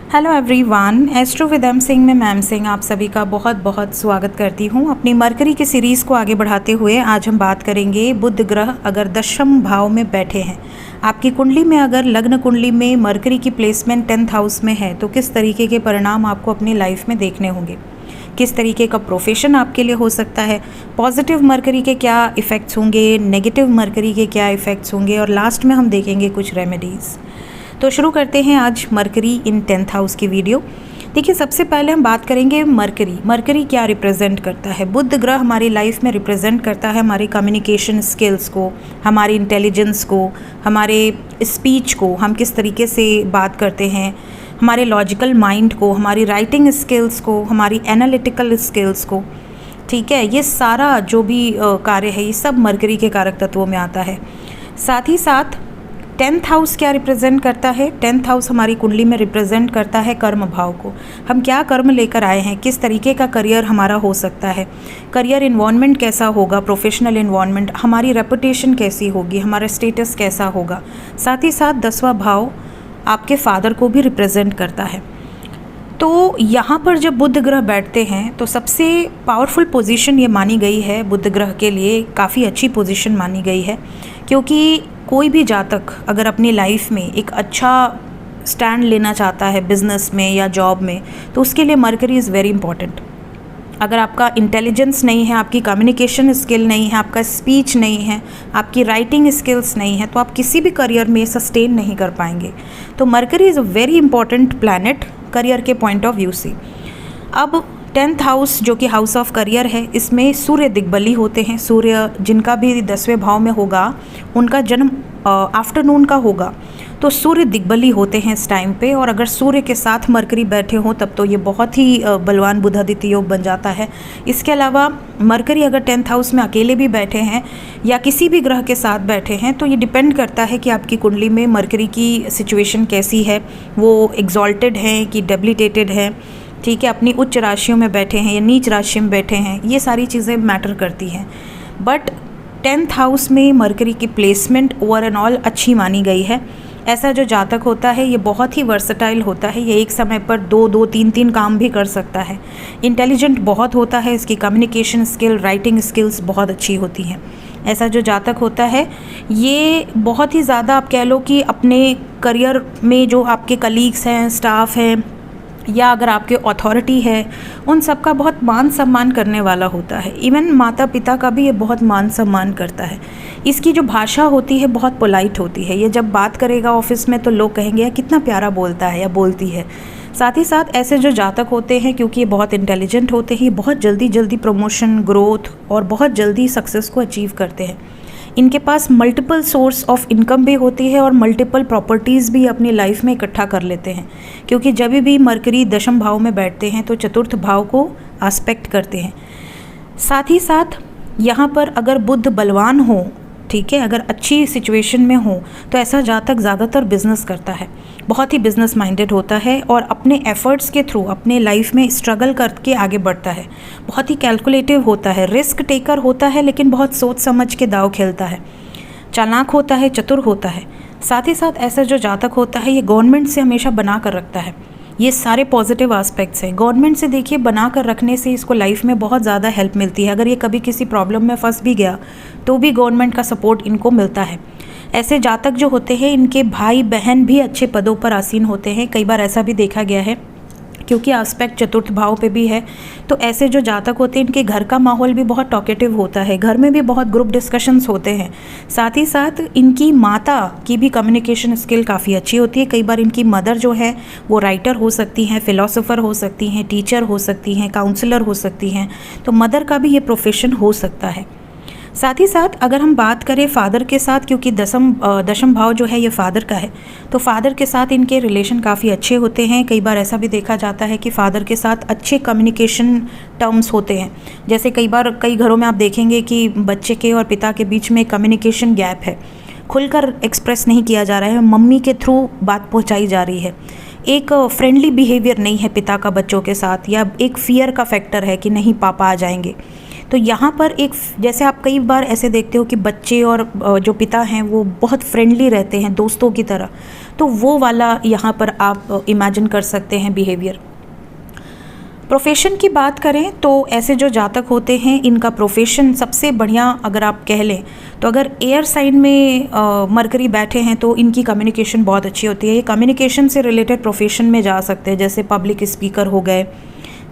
Hello everyone, astro with M Singh में ma'am Singh आप सभी का बहुत बहुत स्वागत करती हूँ। अपनी मरकरी की सीरीज़ को आगे बढ़ाते हुए आज हम बात करेंगे बुध ग्रह अगर दशम भाव में बैठे हैं, आपकी कुंडली में अगर लग्न कुंडली में मरकरी की प्लेसमेंट 10th हाउस में है तो किस तरीके के परिणाम आपको अपनी लाइफ में देखने होंगे, किस तरीके का प्रोफेशन आपके लिए हो सकता है, पॉजिटिव मरकरी के क्या इफ़ेक्ट्स होंगे, नेगेटिव मरकरी के क्या इफ़ेक्ट्स होंगे और लास्ट में हम देखेंगे कुछ रेमेडीज़। तो शुरू करते हैं आज मरकरी इन 10th हाउस की वीडियो। देखिए, सबसे पहले हम बात करेंगे मरकरी क्या रिप्रेजेंट करता है। बुध ग्रह हमारी लाइफ में रिप्रेजेंट करता है हमारी कम्युनिकेशन स्किल्स को, हमारी इंटेलिजेंस को, हमारे स्पीच को, हम किस तरीके से बात करते हैं, हमारे लॉजिकल माइंड को, हमारी राइटिंग स्किल्स को, हमारी एनालिटिकल स्किल्स को। ठीक है, ये सारा जो भी कार्य है ये सब मरकरी के कारक तत्वों में आता है। साथ ही साथ 10th हाउस क्या रिप्रेजेंट करता है। 10th हाउस हमारी कुंडली में रिप्रेजेंट करता है कर्म भाव को। हम क्या कर्म लेकर आए हैं, किस तरीके का करियर हमारा हो सकता है, करियर इन्वायरमेंट कैसा होगा, प्रोफेशनल इन्वायरमेंट, हमारी रेपुटेशन कैसी होगी, हमारा स्टेटस कैसा होगा। साथ ही साथ 10वां भाव आपके फादर को भी रिप्रेजेंट करता है। तो यहाँ पर जब बुध ग्रह बैठते हैं तो सबसे पावरफुल पोजीशन ये मानी गई है, बुध ग्रह के लिए काफ़ी अच्छी पोजीशन मानी गई है, क्योंकि कोई भी जातक अगर अपनी लाइफ में एक अच्छा स्टैंड लेना चाहता है बिजनेस में या जॉब में, तो उसके लिए मरकरी इज़ वेरी इंपॉर्टेंट। अगर आपका इंटेलिजेंस नहीं है, आपकी कम्युनिकेशन स्किल नहीं है, आपका स्पीच नहीं है, आपकी राइटिंग स्किल्स नहीं है, तो आप किसी भी करियर में सस्टेन नहीं कर पाएंगे। तो mercury is a very important planet career के पॉइंट ऑफ व्यू से। अब 10th हाउस जो कि हाउस ऑफ करियर है, इसमें सूर्य दिग्बली होते हैं। सूर्य जिनका भी 10वें भाव में होगा उनका जन्म आफ्टरनून का होगा, तो सूर्य दिग्बली होते हैं इस टाइम पे। और अगर सूर्य के साथ मरकरी बैठे हों तब तो ये बहुत ही बलवान बुधादित्य योग बन जाता है। इसके अलावा मरकरी अगर 10th हाउस में अकेले भी बैठे हैं या किसी भी ग्रह के साथ बैठे हैं तो ये डिपेंड करता है कि आपकी कुंडली में मरकरी की सिचुएशन कैसी है, वो एग्जॉल्टेड है कि डेबिलिटेटेड है। ठीक है, अपनी उच्च राशियों में बैठे हैं या नीच राशि में बैठे हैं, ये सारी चीज़ें मैटर करती हैं। बट 10th हाउस में मरकरी की प्लेसमेंट ओवर एंड ऑल अच्छी मानी गई है। ऐसा जो जातक होता है ये बहुत ही वर्सटाइल होता है, ये एक समय पर 2-2, 3-3 काम भी कर सकता है। इंटेलिजेंट बहुत होता है, इसकी कम्युनिकेशन स्किल, राइटिंग स्किल्स बहुत अच्छी होती हैं। ऐसा जो जातक होता है ये बहुत ही ज़्यादा, आप कह लो कि अपने करियर में जो आपके कलीग्स हैं, स्टाफ हैं या अगर आपके अथॉरिटी है, उन सब का बहुत मान सम्मान करने वाला होता है। इवन माता पिता का भी ये बहुत मान सम्मान करता है। इसकी जो भाषा होती है बहुत पोलाइट होती है। ये जब बात करेगा ऑफिस में तो लोग कहेंगे यार कितना प्यारा बोलता है या बोलती है। साथ ही साथ ऐसे जो जातक होते हैं, क्योंकि ये बहुत इंटेलिजेंट होते हैं, ये बहुत जल्दी जल्दी प्रमोशन, ग्रोथ और बहुत जल्दी सक्सेस को अचीव करते हैं। इनके पास मल्टीपल सोर्स ऑफ इनकम भी होती है और मल्टीपल प्रॉपर्टीज़ भी अपनी लाइफ में इकट्ठा कर लेते हैं, क्योंकि जब भी मरकरी दशम भाव में बैठते हैं तो चतुर्थ भाव को आस्पेक्ट करते हैं। साथ ही साथ यहाँ पर अगर बुध बलवान हो, ठीक है, अगर अच्छी सिचुएशन में हो, तो ऐसा जातक ज़्यादातर बिजनेस करता है, बहुत ही बिजनेस माइंडेड होता है और अपने एफर्ट्स के थ्रू अपने लाइफ में स्ट्रगल करके आगे बढ़ता है। बहुत ही कैलकुलेटिव होता है, रिस्क टेकर होता है, लेकिन बहुत सोच समझ के दाव खेलता है, चालाक होता है, चतुर होता है। साथ ही साथ ऐसा जो जातक होता है ये गवर्नमेंट से हमेशा बना कर रखता है। ये सारे पॉजिटिव एस्पेक्ट्स हैं। गवर्नमेंट से देखिए बना कर रखने से इसको लाइफ में बहुत ज़्यादा हेल्प मिलती है। अगर ये कभी किसी प्रॉब्लम में फंस भी गया तो भी गवर्नमेंट का सपोर्ट इनको मिलता है। ऐसे जातक जो होते हैं इनके भाई बहन भी अच्छे पदों पर आसीन होते हैं। कई बार ऐसा भी देखा गया है, क्योंकि एस्पेक्ट चतुर्थ भाव पे भी है। तो ऐसे जो जातक होते हैं इनके घर का माहौल भी बहुत टॉकेटिव होता है, घर में भी बहुत ग्रुप डिस्कशंस होते हैं। साथ ही साथ इनकी माता की भी कम्युनिकेशन स्किल काफ़ी अच्छी होती है। कई बार इनकी मदर जो है वो राइटर हो सकती हैं, फिलोसोफर हो सकती हैं, टीचर हो सकती हैं, काउंसलर हो सकती हैं। तो मदर का भी ये प्रोफेशन हो सकता है। साथ ही साथ अगर हम बात करें फादर के साथ, क्योंकि दशम भाव जो है ये फादर का है, तो फादर के साथ इनके रिलेशन काफ़ी अच्छे होते हैं। कई बार ऐसा भी देखा जाता है कि फादर के साथ अच्छे कम्युनिकेशन टर्म्स होते हैं। जैसे कई बार कई घरों में आप देखेंगे कि बच्चे के और पिता के बीच में कम्युनिकेशन गैप है, खुलकर एक्सप्रेस नहीं किया जा रहा है, मम्मी के थ्रू बात पहुँचाई जा रही है। एक फ्रेंडली बिहेवियर नहीं है पिता का बच्चों के साथ, या एक फियर का फैक्टर है कि नहीं पापा आ जाएंगे। तो यहाँ पर एक, जैसे आप कई बार ऐसे देखते हो कि बच्चे और जो पिता हैं वो बहुत फ्रेंडली रहते हैं, दोस्तों की तरह, तो वो वाला यहाँ पर आप इमेजिन कर सकते हैं बिहेवियर। प्रोफेशन की बात करें तो ऐसे जो जातक होते हैं इनका प्रोफेशन सबसे बढ़िया अगर आप कह लें तो अगर एयर साइन में मरकरी बैठे हैं तो इनकी कम्युनिकेशन बहुत अच्छी होती है। ये कम्युनिकेशन से रिलेटेड प्रोफेशन में जा सकते हैं, जैसे पब्लिक स्पीकर हो गए,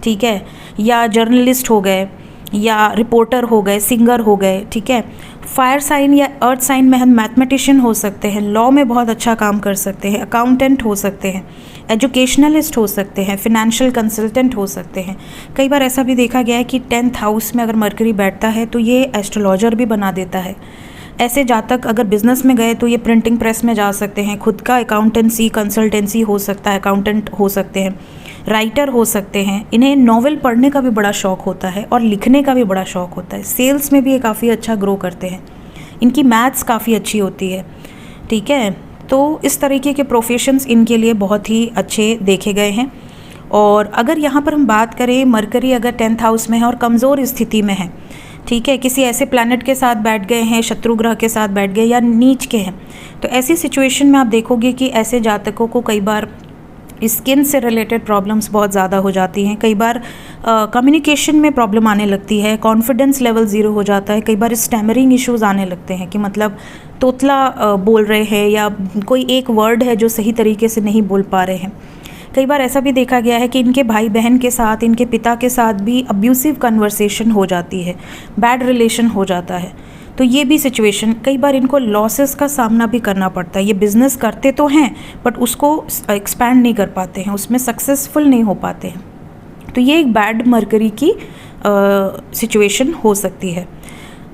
ठीक है, या जर्नलिस्ट हो गए, या रिपोर्टर हो गए, सिंगर हो गए, ठीक है। फायर साइन या अर्थ साइन में हम मैथमेटिशियन हो सकते हैं, लॉ में बहुत अच्छा काम कर सकते हैं, अकाउंटेंट हो सकते हैं, एजुकेशनलिस्ट हो सकते हैं, फिनेंशियल कंसल्टेंट हो सकते हैं। कई बार ऐसा भी देखा गया है कि 10th हाउस में अगर मरकरी बैठता है तो ये एस्ट्रोलॉजर भी बना देता है। ऐसे जातक अगर बिजनेस में गए तो ये प्रिंटिंग प्रेस में जा सकते हैं, खुद का अकाउंटेंसी कंसल्टेंसी हो सकता है, अकाउंटेंट हो सकते हैं, राइटर हो सकते हैं। इन्हें नॉवेल पढ़ने का भी बड़ा शौक़ होता है और लिखने का भी बड़ा शौक़ होता है। सेल्स में भी ये काफ़ी अच्छा ग्रो करते हैं। इनकी मैथ्स काफ़ी अच्छी होती है, ठीक है। तो इस तरीके के प्रोफेशंस इनके लिए बहुत ही अच्छे देखे गए हैं। और अगर यहाँ पर हम बात करें, मरकरी अगर 10th हाउस में है और कमज़ोर स्थिति में है, ठीक है, किसी ऐसे प्लैनेट के साथ बैठ गए हैं, शत्रु ग्रह के साथ बैठ गए या नीच के हैं, तो ऐसी सिचुएशन में आप देखोगे कि ऐसे जातकों को कई बार स्किन से रिलेटेड प्रॉब्लम्स बहुत ज़्यादा हो जाती हैं। कई बार कम्युनिकेशन में प्रॉब्लम आने लगती है, कॉन्फिडेंस लेवल ज़ीरो हो जाता है। कई बार स्टैमरिंग इश्यूज़ आने लगते हैं कि मतलब तोतला बोल रहे हैं या कोई एक वर्ड है जो सही तरीके से नहीं बोल पा रहे हैं। कई बार ऐसा भी देखा गया है कि इनके भाई बहन के साथ, इनके पिता के साथ भी अब्यूसिव कन्वर्सेशन हो जाती है, बैड रिलेशन हो जाता है। तो ये भी सिचुएशन, कई बार इनको लॉसेस का सामना भी करना पड़ता है। ये बिज़नेस करते तो हैं बट उसको एक्सपैंड नहीं कर पाते हैं, उसमें सक्सेसफुल नहीं हो पाते हैं। तो ये एक बैड मरकरी की सिचुएशन हो सकती है।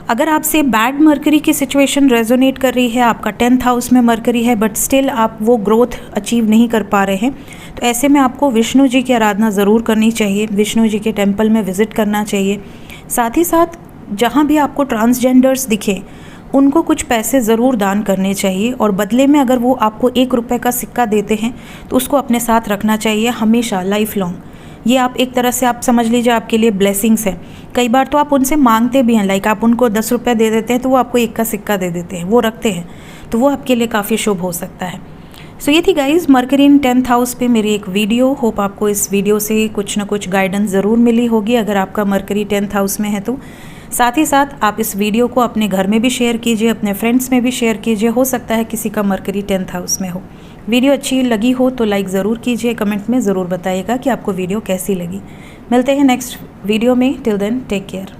अगर आपसे बैड मरकरी की सिचुएशन रेजोनेट कर रही है, आपका 10th हाउस में मरकरी है बट स्टिल आप वो ग्रोथ अचीव नहीं कर पा रहे हैं, तो ऐसे में आपको विष्णु जी की आराधना ज़रूर करनी चाहिए, विष्णु जी के टेम्पल में विज़िट करना चाहिए। साथ ही साथ जहाँ भी आपको ट्रांसजेंडर्स दिखें उनको कुछ पैसे ज़रूर दान करने चाहिए, और बदले में अगर वो आपको 1 रुपये का सिक्का देते हैं तो उसको अपने साथ रखना चाहिए हमेशा, लाइफ लॉन्ग। ये आप एक तरह से आप समझ लीजिए आपके लिए ब्लेसिंग्स है। कई बार तो आप उनसे मांगते भी हैं, लाइक आप उनको 10 रुपये दे देते हैं तो वो आपको 1 का सिक्का दे देते हैं, वो रखते हैं, तो वो आपके लिए काफ़ी शुभ हो सकता है। सो ये थी गाइज़ मरकरी इन 10th हाउस पे मेरी एक वीडियो। होप आपको इस वीडियो से कुछ ना कुछ गाइडेंस ज़रूर मिली होगी अगर आपका मरकरी 10th हाउस में है तो। साथ ही साथ आप इस वीडियो को अपने घर में भी शेयर कीजिए, अपने फ्रेंड्स में भी शेयर कीजिए, हो सकता है किसी का मरकरी 10th हाउस में हो। वीडियो अच्छी लगी हो तो लाइक ज़रूर कीजिए, कमेंट में ज़रूर बताइएगा कि आपको वीडियो कैसी लगी। मिलते हैं नेक्स्ट वीडियो में, टिल देन टेक केयर।